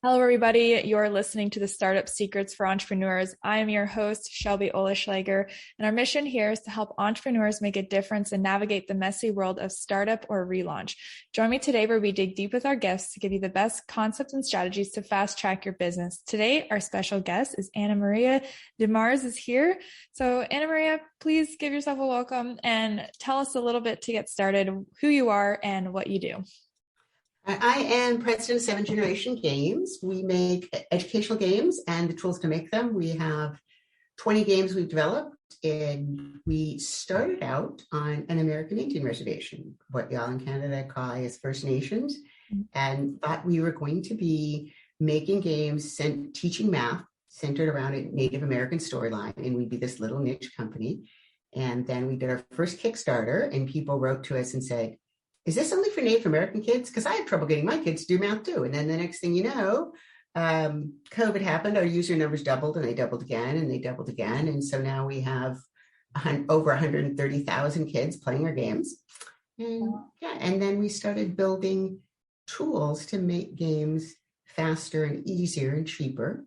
Hello, everybody. You're listening to the Startup Secrets for Entrepreneurs. I am your host, Shelby Oleschlager, and our mission here is to help entrepreneurs make a difference and navigate the messy world of startup or relaunch. Join me today where we dig deep with our guests to give you the best concepts and strategies to fast track your business. Today, our special guest is AnnMaria Demars is here. So AnnMaria, please give yourself a welcome and tell us a little bit to get started, who you are and what you do. I am president of 7th Generation Games. We make educational games and the tools to make them. We have 20 games we've developed, and we started out on an American Indian reservation, what y'all in Canada call as First Nations, and thought we were going to be making games, teaching math centered around a Native American storyline, and we'd be this little niche company. And then we did our first Kickstarter, and people wrote to us and said, is this only for Native American kids? Because I have trouble getting my kids to do math too. And then the next thing you know, COVID happened, our user numbers doubled and they doubled again and they doubled again. And so now we have over 130,000 kids playing our games. And then we started building tools to make games faster and easier and cheaper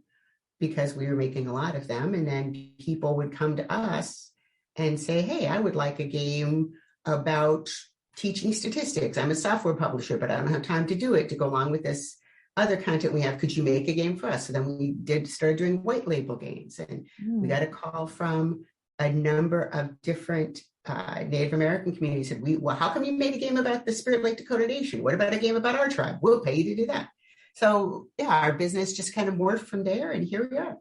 because we were making a lot of them. And then people would come to us and say, hey, I would like a game about teaching statistics. I'm a software publisher, but I don't have time to do it to go along with this other content we have. Could you make a game for us? So then we started doing white label games, and we got a call from a number of different Native American communities. Said, well, how come you made a game about the Spirit Lake Dakota Nation? What about a game about our tribe? We'll pay you to do that. So yeah, our business just kind of morphed from there, and here we are.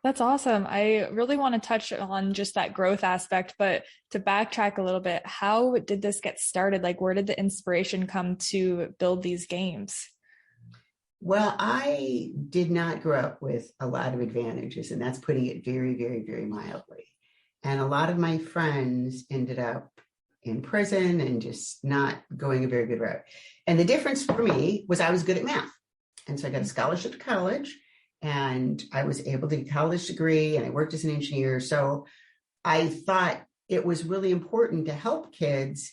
That's awesome. I really want to touch on just that growth aspect, but to backtrack a little bit, how did this get started? Like, where did the inspiration come to build these games? Well, I did not grow up with a lot of advantages, and that's putting it very, very, very mildly. And a lot of my friends ended up in prison and just not going a very good route. And the difference for me was I was good at math. And so I got a scholarship to college. And I was able to get a college degree, and I worked as an engineer. So I thought it was really important to help kids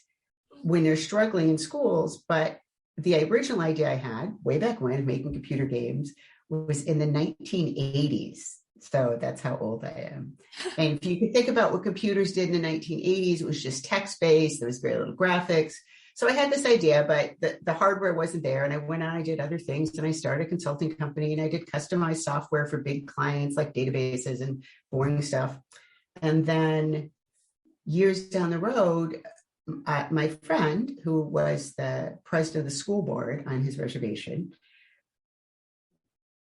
when they're struggling in schools. But the original idea I had way back when of making computer games was in the 1980s. So that's how old I am. And if you could think about what computers did in the 1980s, it was just text-based. There was very little graphics. So I had this idea, but the hardware wasn't there. And I went on, I did other things, and I started a consulting company, and I did customized software for big clients like databases and boring stuff. And then years down the road, my friend, who was the president of the school board on his reservation,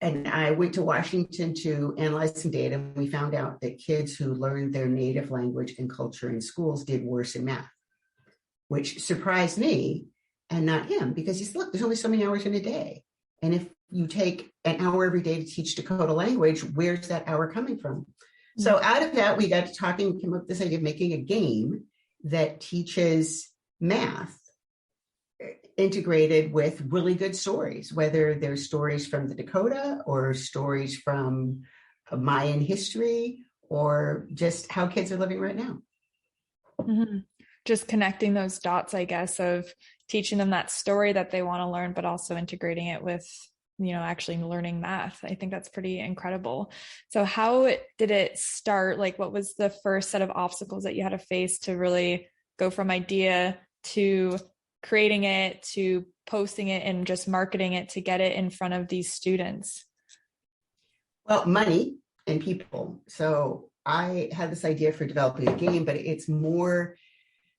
and I went to Washington to analyze some data, and we found out that kids who learned their native language and culture in schools did worse in math, which surprised me and not him, because he said, look, there's only so many hours in a day. And if you take an hour every day to teach Dakota language, where's that hour coming from? Mm-hmm. So out of that, we got to talking, we came up with this idea of making a game that teaches math integrated with really good stories, whether they're stories from the Dakota or stories from Mayan history or just how kids are living right now. Mm-hmm. Just connecting those dots, I guess, of teaching them that story that they want to learn, but also integrating it with, actually learning math. I think that's pretty incredible. So how did it start? Like, what was the first set of obstacles that you had to face to really go from idea to creating it, to posting it and just marketing it to get it in front of these students? Well, money and people. So I had this idea for developing a game, but it's more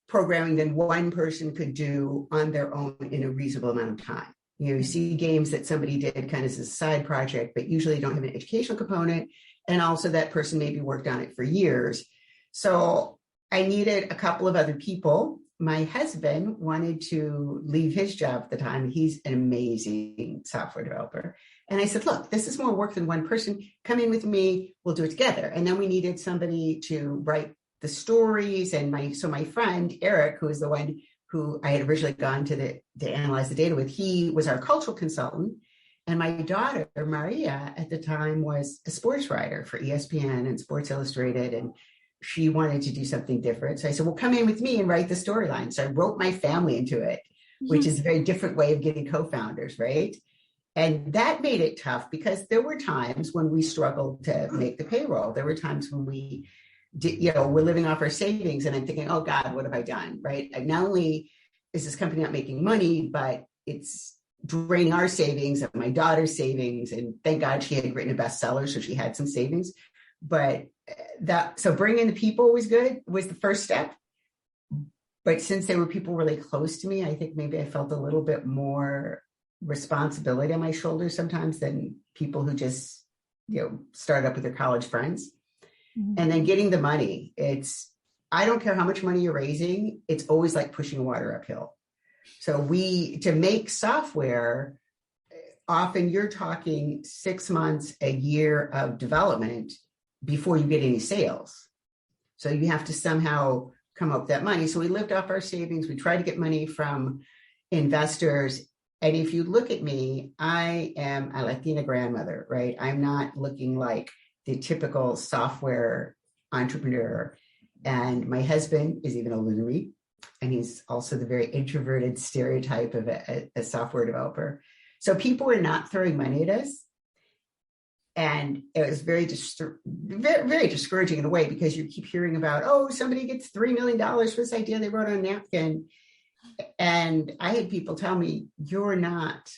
programming than one person could do on their own in a reasonable amount of time. You see games that somebody did kind of as a side project, but usually don't have an educational component. And also that person maybe worked on it for years. So I needed a couple of other people. My husband wanted to leave his job at the time. He's an amazing software developer. And I said, look, this is more work than one person. Come in with me. We'll do it together. And then we needed somebody to write the stories. And my friend, Eric, who is the one who I had originally gone to analyze the data with, he was our cultural consultant. And my daughter, Maria, at the time was a sports writer for ESPN and Sports Illustrated. And she wanted to do something different. So I said, well, come in with me and write the storyline. So I wrote my family into it, which is a very different way of getting co-founders, right? And that made it tough because there were times when we struggled to make the payroll. There were times when we did, we're living off our savings, and I'm thinking, oh God, what have I done? Right. And not only is this company not making money, but it's draining our savings and my daughter's savings. And thank God she had written a bestseller, so she had some savings. But so bringing in the people was good, was the first step. But since there were people really close to me, I think maybe I felt a little bit more responsibility on my shoulders sometimes than people who just, start up with their college friends. Mm-hmm. And then getting the money, I don't care how much money you're raising, it's always like pushing water uphill. So to make software, often you're talking 6 months, a year of development before you get any sales. So you have to somehow come up with that money. So we lived off our savings. We tried to get money from investors. And if you look at me, I like being a grandmother, right? I'm not looking like the typical software entrepreneur. And my husband is even older than me. And he's also the very introverted stereotype of a software developer. So people were not throwing money at us. And it was very, very discouraging in a way, because you keep hearing about, somebody gets $3 million for this idea they wrote on a napkin. And I had people tell me, you're not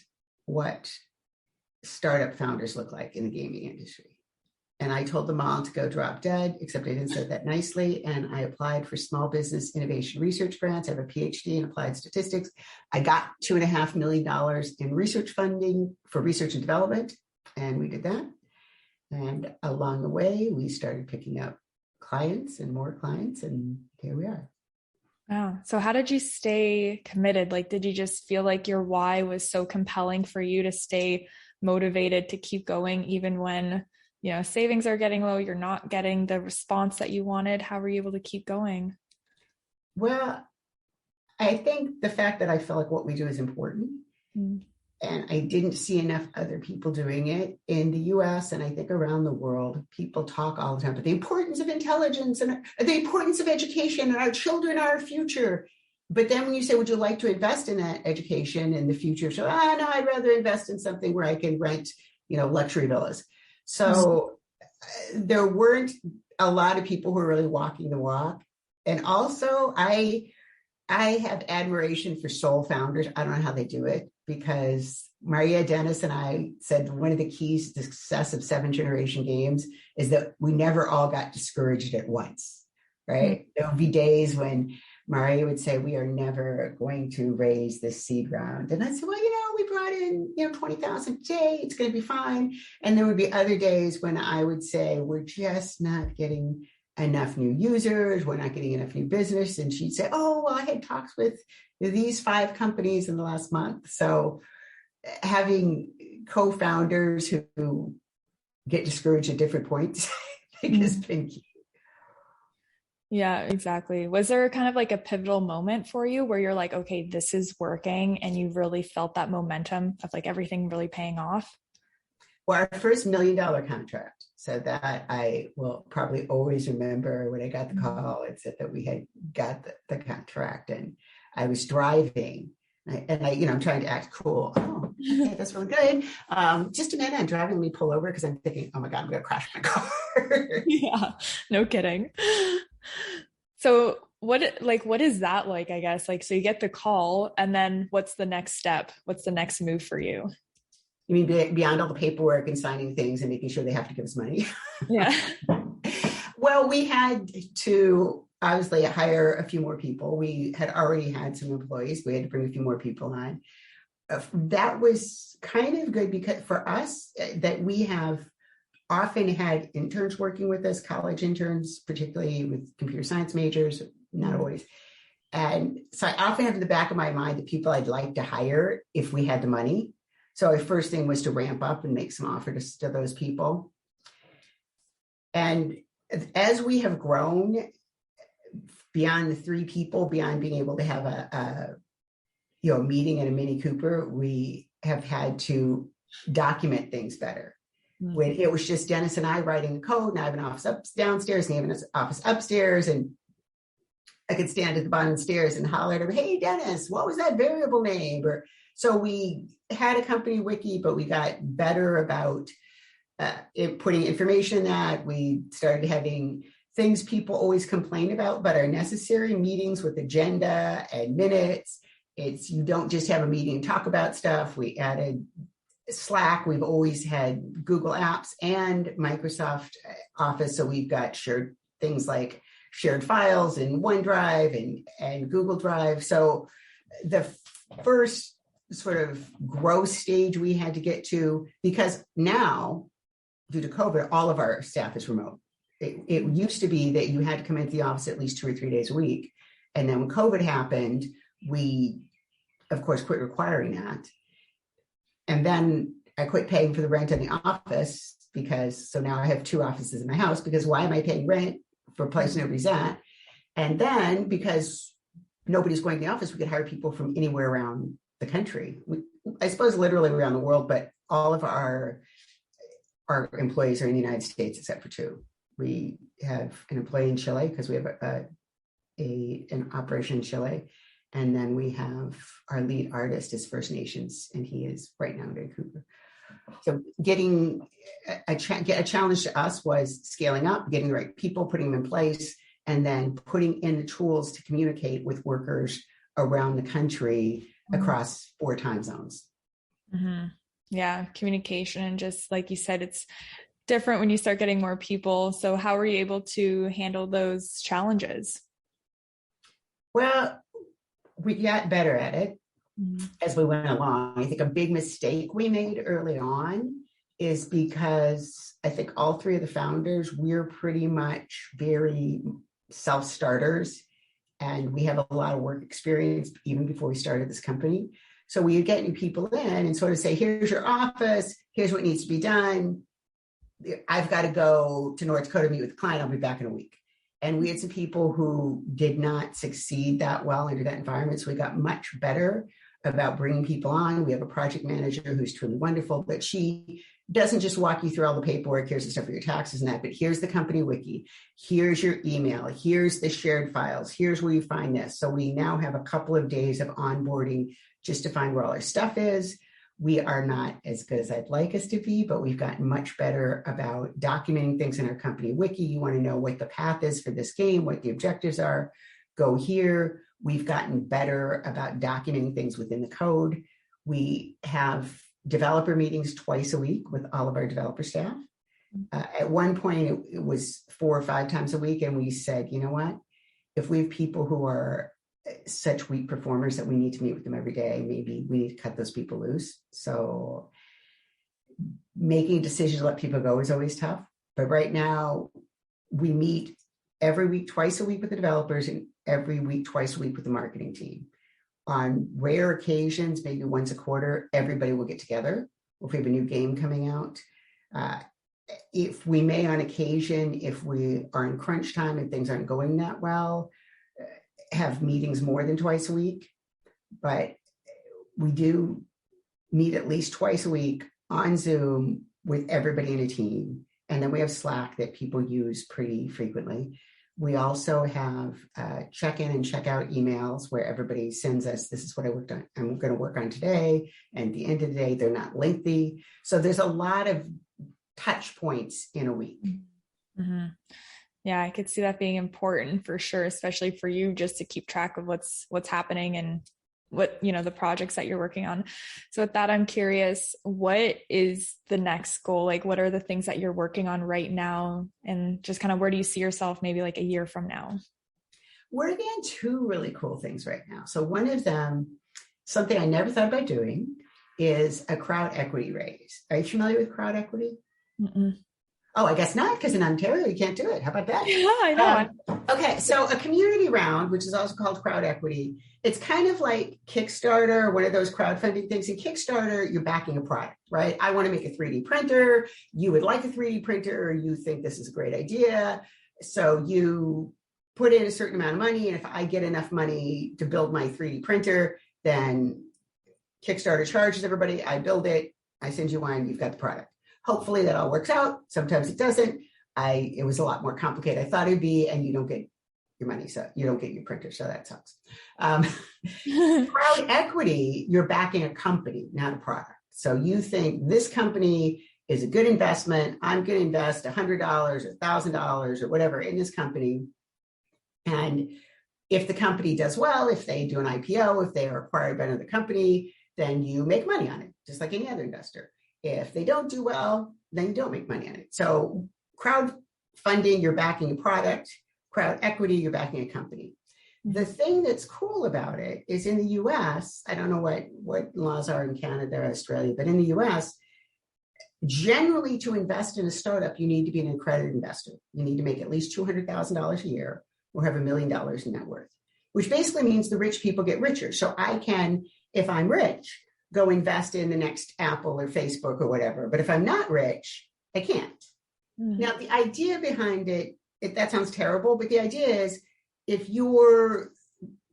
what startup founders look like in the gaming industry. And I told them all to go drop dead, except I didn't say that nicely. And I applied for small business innovation research grants. I have a Ph.D. in applied statistics. I got $2.5 million in research funding for research and development. And we did that. And along the way, we started picking up clients and more clients. And here we are. Wow. So how did you stay committed? Like, did you just feel like your why was so compelling for you to stay motivated to keep going, even when, savings are getting low, you're not getting the response that you wanted? How were you able to keep going? Well, I think the fact that I feel like what we do is important. Mm. And I didn't see enough other people doing it in the US, and I think around the world. People talk all the time about the importance of intelligence and the importance of education, and our children are our future. But then when you say, would you like to invest in that education in the future? So, no, I'd rather invest in something where I can rent, luxury villas. So there weren't a lot of people who were really walking the walk. And also I have admiration for sole founders. I don't know how they do it, because Maria Dennis and I said one of the keys to success of 7 Generation Games is that we never all got discouraged at once, right? Mm-hmm. There would be days when Maria would say, we are never going to raise this seed round. And I'd say, well, we brought in, 20,000 a day. It's going to be fine. And there would be other days when I would say, we're just not getting enough new users. We're not getting enough new business. And she'd say, oh, well, I had talks with these 5 companies in the last month. So having co-founders who get discouraged at different points, I think has been key. Yeah, exactly. Was there kind of like a pivotal moment for you where you're like, okay, this is working, and you really felt that momentum of like everything really paying off? Well, our first $1 million contract. So that I will probably always remember when I got the call. It said that we had got the contract, and I was driving, and I'm trying to act cool. Oh, okay, that's really good. Just a minute, I'm driving. Let me pull over, because I'm thinking, oh my God, I'm going to crash my car. Yeah, no kidding. So what is that like, I guess? Like, so you get the call, and then what's the next step? What's the next move for you? You mean beyond all the paperwork and signing things and making sure they have to give us money? Yeah. Well, we had to obviously hire a few more people. We had already had some employees. We had to bring a few more people on. That was kind of good, because for us, that we have often had interns working with us, college interns, particularly with computer science majors, not always. And so I often have in the back of my mind the people I'd like to hire if we had the money. So our first thing was to ramp up and make some offers to those people. And as we have grown beyond the 3 people, beyond being able to have a meeting in a Mini Cooper, we have had to document things better. Mm-hmm. When it was just Dennis and I writing the code, and I have an office downstairs, and he has an office upstairs, and I could stand at the bottom of the stairs and holler at him, hey, Dennis, what was that variable name? So we had a company wiki, but we got better about putting information in that. We started having things people always complain about, but are necessary, meetings with agenda and minutes. You don't just have a meeting and talk about stuff. We added Slack. We've always had Google Apps and Microsoft Office. So we've got shared things like shared files in OneDrive and Google Drive. So the first sort of growth stage we had to get to, because now, due to COVID, all of our staff is remote. It used to be that you had to come into the office at least 2 or 3 days a week. And then when COVID happened, we, of course, quit requiring that. And then I quit paying for the rent in the office so now I have 2 offices in my house, because why am I paying rent for a place nobody's at? And then because nobody's going to the office, we could hire people from anywhere around the country. I suppose literally around the world, but all of our employees are in the United States except for 2. We have an employee in Chile because we have an operation in Chile. And then we have our lead artist is First Nations, and he is right now in Vancouver. So getting a challenge to us was scaling up, getting the right people, putting them in place, and then putting in the tools to communicate with workers around the country across 4 time zones. Mm-hmm. Yeah, communication. And just like you said, it's different when you start getting more people. So how were you able to handle those challenges? Well, we got better at it as we went along. I think a big mistake we made early on is because I think all 3 of the founders, we're pretty much very self-starters, and we have a lot of work experience even before we started this company. So we would get new people in and sort of say, here's your office, here's what needs to be done. I've got to go to North Dakota to meet with a client. I'll be back in a week. And we had some people who did not succeed that well under that environment. So we got much better about bringing people on. We have a project manager who's truly wonderful, but she doesn't just walk you through all the paperwork. Here's the stuff for your taxes and that, but here's the company wiki. Here's your email. Here's the shared files. Here's where you find this. So we now have a couple of days of onboarding just to find where all our stuff is. We are not as good as I'd like us to be, but we've gotten much better about documenting things in our company wiki. You want to know what the path is for this game, what the objectives are, go here. We've gotten better about documenting things within the code. We have developer meetings twice a week with all of our developer staff. At one point, it was 4 or 5 times a week. And we said, you know what, if we have people who are such weak performers that we need to meet with them every day, maybe we need to cut those people loose. So making a decision to let people go is always tough. But right now we meet every week, twice a week with the developers, and every week, twice a week with the marketing team. On rare occasions, maybe once a quarter, everybody will get together. If we have a new game coming out, if we may on occasion, if we are in crunch time and things aren't going that well, have meetings more than twice a week, but we do meet at least twice a week on Zoom with everybody in a team. And then we have Slack that people use pretty frequently. We also have check-in and check-out emails where everybody sends us, this is what I'm going to work on today. And at the end of the day, they're not lengthy. So there's a lot of touch points in a week. Mm-hmm. Yeah, I could see that being important for sure, especially for you, just to keep track of what's happening and what, the projects that you're working on. So with that, I'm curious, what is the next goal? Like, what are the things that you're working on right now? And just kind of where do you see yourself maybe like a year from now? We're working on 2 really cool things right now. So one of them, something I never thought about doing, is a crowd equity raise. Are you familiar with crowd equity? Mm-mm. Oh, I guess not, because in Ontario, you can't do it. How about that? Yeah, I know. Okay, so a community round, which is also called crowd equity, it's kind of like Kickstarter, one of those crowdfunding things. In Kickstarter, you're backing a product, right? I want to make a 3D printer. You would like a 3D printer, or you think this is a great idea. So you put in a certain amount of money, and if I get enough money to build my 3D printer, then Kickstarter charges everybody. I build it. I send you one. You've got the product. Hopefully that all works out. Sometimes it doesn't. It was a lot more complicated I thought it'd be, and you don't get your money, so you don't get your printer, so that sucks. Crowd equity, you're backing a company, not a product. So you think this company is a good investment. I'm going to invest $100 or $1,000 or whatever in this company. And if the company does well, if they do an IPO, if they are acquired by another company, then you make money on it, just like any other investor. If they don't do well, then you don't make money on it. So crowdfunding, you're backing a product. Crowd equity, you're backing a company. The thing that's cool about it is in the US, I don't know what laws are in Canada or Australia, but in the US, generally to invest in a startup, you need to be an accredited investor. You need to make at least $200,000 a year or have $1 million in net worth, which basically means the rich people get richer. So I can, if I'm rich, go invest in the next Apple or Facebook or whatever. But if I'm not rich, I can't. Now, the idea behind it, that sounds terrible, but the idea is if you're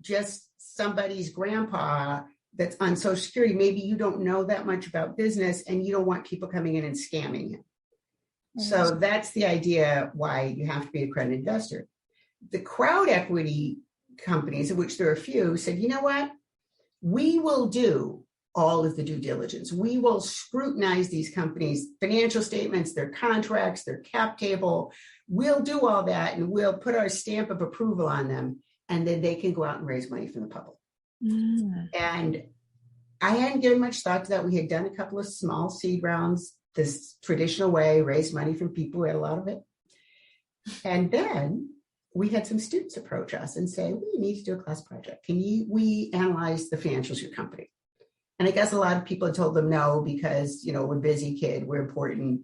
just somebody's grandpa that's on Social Security, maybe you don't know that much about business and you don't want people coming in and scamming you. So that's the idea why you have to be an accredited investor. The crowd equity companies, of which there are a few, said, you know what? We will do all of the due diligence. We will scrutinize these companies' financial statements, their contracts, their cap table. We'll do all that and we'll put our stamp of approval on them. And then they can go out and raise money from the public. And I hadn't given much thought to that. We had done a couple of small seed rounds, this traditional way, raised money from people who had a lot of it. And then we had some students approach us and say, we need to do a class project. We analyze the financials of your company? And I guess a lot of people had told them no, because, we're busy, kid, we're important.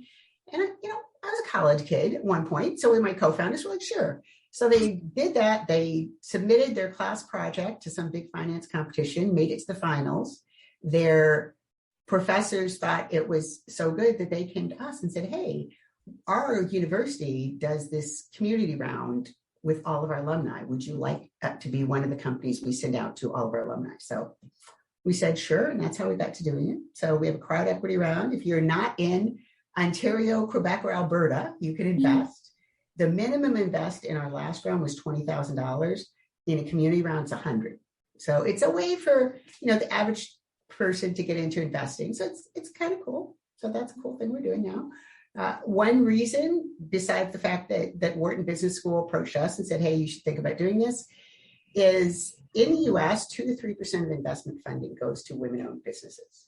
And, I was a college kid at one point. So my co-founders were like, sure. So they did that. They submitted their class project to some big finance competition, made it to the finals. Their professors thought it was so good that they came to us and said, hey, our university does this community round with all of our alumni. Would you like to be one of the companies we send out to all of our alumni? So we said, sure. And that's how we got to doing it. So we have a crowd equity round. If you're not in Ontario, Quebec, or Alberta, you can invest. The minimum invest in our last round was $20,000. In a community round, it's $100,000. So it's a way for, the average person to get into investing. So it's kind of cool. So that's a cool thing we're doing now. One reason, besides the fact that Wharton Business School approached us and said, hey, you should think about doing this, is in the US, 2 to 3% of investment funding goes to women-owned businesses.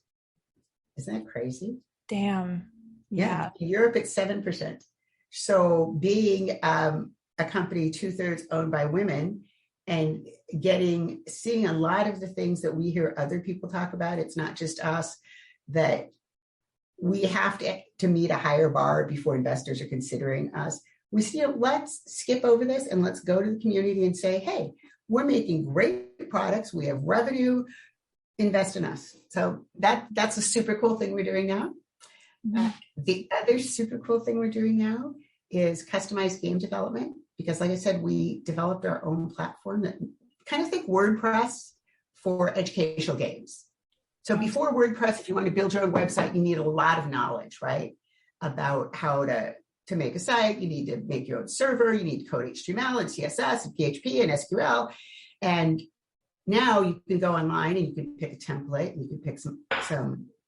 Isn't that crazy? Damn. Yeah. In Europe, it's 7%. So being a company 2/3 owned by women and seeing a lot of the things that we hear other people talk about, it's not just us, that we have to meet a higher bar before investors are considering us. We see, let's skip over this and let's go to the community and say, hey, we're making great products. We have revenue, invest in us. So that's a super cool thing we're doing now. The other super cool thing we're doing now is customized game development, because like I said, we developed our own platform that kind of think WordPress for educational games. So before WordPress, if you want to build your own website, you need a lot of knowledge, right? About how to make a site. You need to make your own server. You need to code HTML and CSS and PHP and SQL. And now you can go online and you can pick a template and you can pick some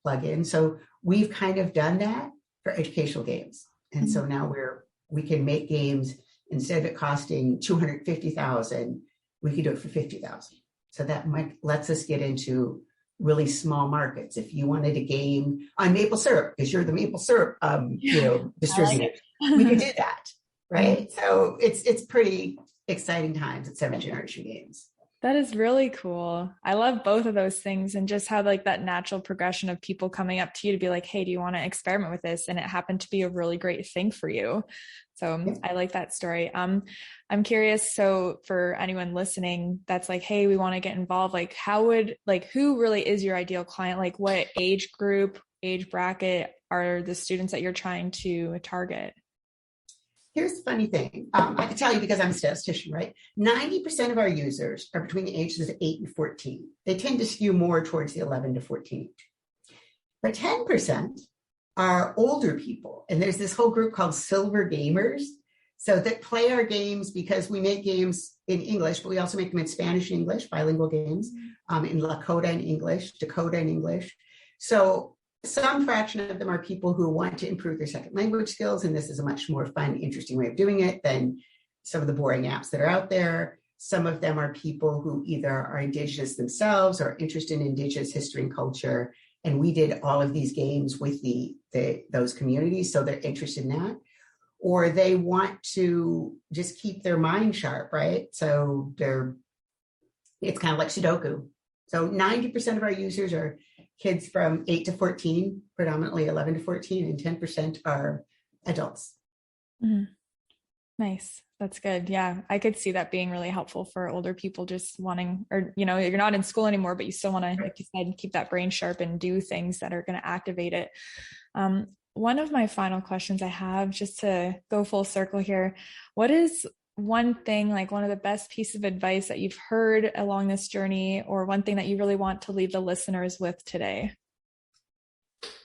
plugins. So we've kind of done that for educational games. And so now we can make games, instead of it costing $250,000, we can do it for $50,000. So that lets us get into really small markets. If you wanted a game on maple syrup, because you're the maple syrup, distributor, we could do that, right? So it's pretty exciting times at 7th Generation Games. That is really cool. I love both of those things, and just how that natural progression of people coming up to you to be like, hey, do you want to experiment with this? And it happened to be a really great thing for you. So I like that story. I'm curious. So for anyone listening, that's like, hey, we want to get involved. Who really is your ideal client? What age group, age bracket are the students that you're trying to target? Here's the funny thing. I can tell you because I'm a statistician, right? 90% of our users are between the ages of 8 and 14. They tend to skew more towards the 11 to 14. But 10% are older people. And there's this whole group called silver gamers. So that play our games, because we make games in English, but we also make them in Spanish and English, bilingual games, in Lakota and English, Dakota and English. So some fraction of them are people who want to improve their second language skills. And this is a much more fun, interesting way of doing it than some of the boring apps that are out there. Some of them are people who either are Indigenous themselves or interested in Indigenous history and culture. And we did all of these games with those communities. So they're interested in that. Or they want to just keep their mind sharp, right? So it's kind of like Sudoku. So 90% of our users are kids from 8 to 14, predominantly 11 to 14, and 10% are adults. Mm-hmm. Nice. That's good. Yeah. I could see that being really helpful for older people just wanting, or, you're not in school anymore, but you still want to, like you said, keep that brain sharp and do things that are going to activate it. One of my final questions I have, just to go full circle here, what is one thing, like one of the best pieces of advice that you've heard along this journey, or one thing that you really want to leave the listeners with today?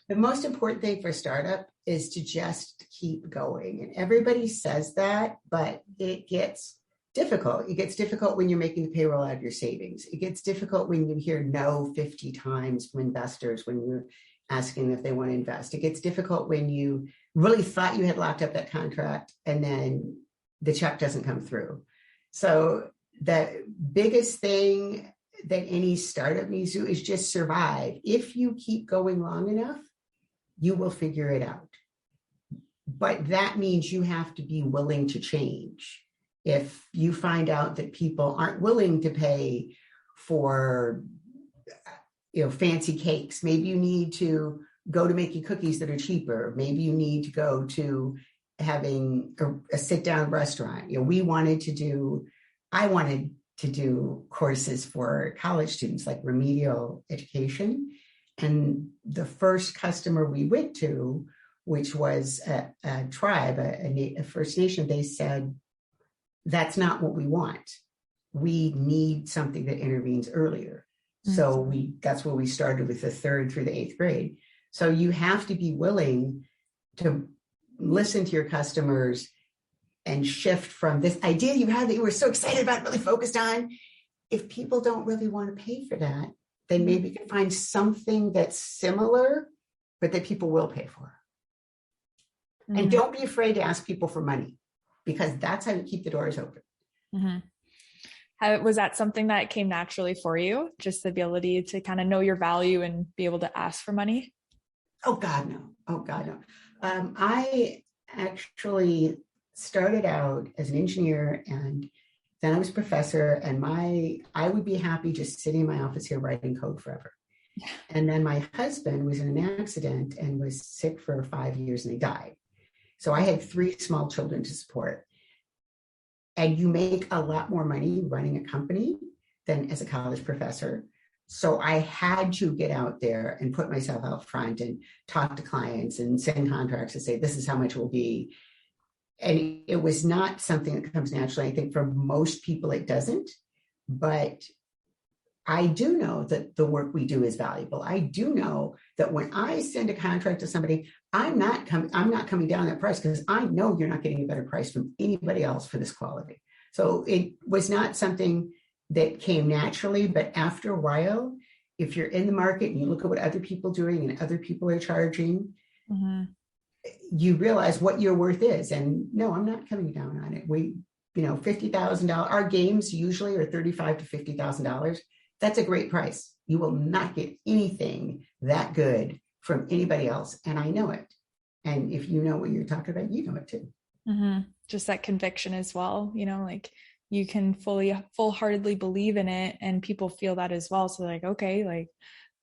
The most important thing for a startup is to just keep going. And everybody says that, but it gets difficult. It gets difficult when you're making the payroll out of your savings. It gets difficult when you hear no 50 times from investors when you're asking if they want to invest. It gets difficult when you really thought you had locked up that contract and then the check doesn't come through. So the biggest thing that any startup needs to do is just survive. If you keep going long enough, you will figure it out. But that means you have to be willing to change. If you find out that people aren't willing to pay for fancy cakes, maybe you need to go to making cookies that are cheaper. Maybe you need to go to having a sit-down restaurant. I wanted to do courses for college students, like remedial education. And the first customer we went to, which was a tribe, a First Nation, they said, that's not what we want. We need something that intervenes earlier. Mm-hmm. So that's where we started with the 3rd through the 8th grade. So you have to be willing to listen to your customers and shift from this idea you had that you were so excited about, really focused on. If people don't really want to pay for that, then maybe you can find something that's similar, but that people will pay for. Mm-hmm. And don't be afraid to ask people for money, because that's how you keep the doors open. Mm-hmm. Was that something that came naturally for you? Just the ability to kind of know your value and be able to ask for money? Oh God, no. I actually started out as an engineer, and then I was a professor, and I would be happy just sitting in my office here writing code forever. Yeah. And then my husband was in an accident and was sick for 5 years, and he died. So I had 3 small children to support. And you make a lot more money running a company than as a college professor. So I had to get out there and put myself out front and talk to clients and send contracts and say, this is how much it will be. And it was not something that comes naturally. I think for most people it doesn't, but I do know that the work we do is valuable. I do know that when I send a contract to somebody, I'm not coming down that price, because I know you're not getting a better price from anybody else for this quality. So it was not something that came naturally, but after a while, if you're in the market and you look at what other people are doing and other people are charging, mm-hmm. you realize what your worth is. And no, I'm not coming down on it. $50,000, our games usually are $35,000 to $50,000. That's a great price. You will not get anything that good from anybody else. And I know it. And if you know what you're talking about, you know it too. Mm-hmm. Just that conviction as well, like you can full-heartedly believe in it, and people feel that as well. So like, okay, like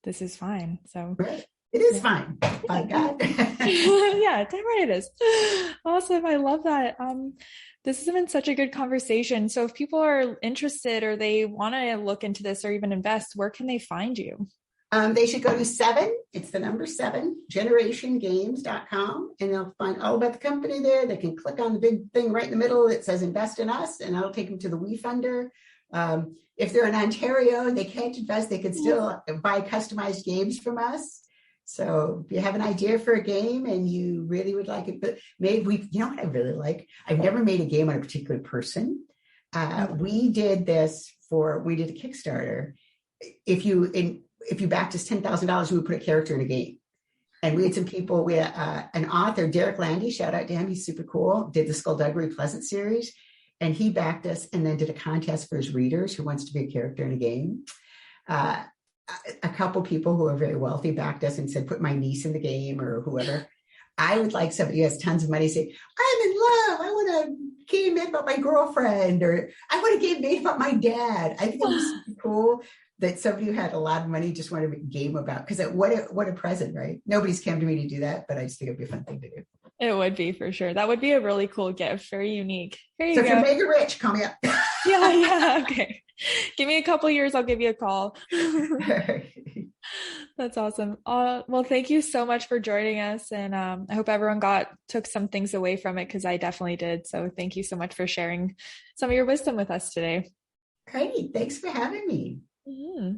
this is fine. So right. It is fine. By God. Yeah, damn right it is. Awesome. I love that. This has been such a good conversation. So if people are interested or they want to look into this or even invest, where can they find you? They should go to 7, it's the number 7, generationgames.com, and they'll find all about the company there. They can click on the big thing right in the middle that says invest in us, and that'll take them to the WeFunder. If they're in Ontario and they can't invest, they can still buy customized games from us. So if you have an idea for a game and you really would like it, but maybe you know what I really like? I've never made a game on a particular person. We did a Kickstarter. If you backed us $10,000, we would put a character in a game. And we had some people, we had an author, Derek Landy, shout out to him, he's super cool, did the Skullduggery Pleasant series. And he backed us and then did a contest for his readers who wants to be a character in a game. A couple people who are very wealthy backed us and said, put my niece in the game or whoever. I would like somebody who has tons of money say, I'm in love. I want a game made about my girlfriend, or I want a game made about my dad. I think it was super cool that somebody who had a lot of money just wanted a game about, because what a present, right? Nobody's come to me to do that, but I just think it'd be a fun thing to do. It would be, for sure. That would be a really cool gift. Very unique. So if you're mega rich, call me up. Yeah. Okay. Give me a couple years. I'll give you a call. That's awesome. Well, thank you so much for joining us. And I hope everyone took some things away from it, because I definitely did. So thank you so much for sharing some of your wisdom with us today. Great. Thanks for having me. Mm-hmm.